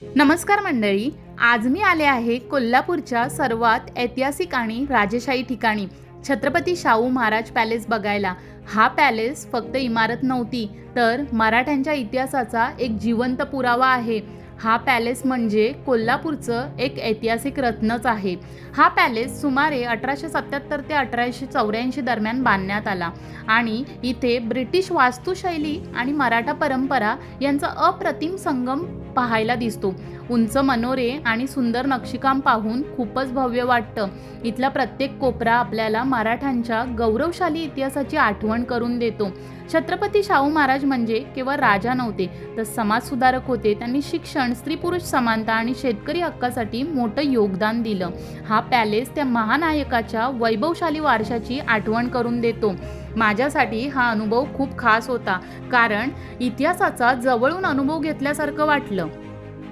नमस्कार मंडळी. आज मी आले आहे कोल्हापूरच्या सर्वात ऐतिहासिक आणि राजेशाही ठिकाणी छत्रपती शाहू महाराज पॅलेस बघायला. हा पॅलेस फक्त इमारत नव्हती, तर मराठ्यांच्या इतिहासाचा एक जिवंत पुरावा आहे. हा पॅलेस म्हणजे कोल्हापूरचं एक ऐतिहासिक रत्नच आहे. हा पॅलेस सुमारे 1877 ते 1884 दरम्यान बांधण्यात आला आणि इथे ब्रिटिश वास्तुशैली आणि मराठा परंपरा यांचा अप्रतिम संगम पाहायला दिसतो. उंच मनोरे आणि सुंदर नक्षीकाम पाहून खूपच भव्य वाटतं. इथला प्रत्येक कोपरा आपल्याला मराठ्यांच्या गौरवशाली इतिहासाची आठवण करून देतो. छत्रपती शाहू महाराज म्हणजे केवळ राजा नव्हते, तर समाजसुधारक होते. त्यांनी शिक्षण, स्त्री पुरुष समानता आणि शेतकरी हक्कासाठी मोठं योगदान दिलं. हा पॅलेस त्या महानायकाच्या वैभवशाली वारशाची आठवण करून देतो. माझ्यासाठी हा अनुभव खूप खास होता, कारण इतिहासाचा जवळून अनुभव घेतल्यासारखं वाटलं.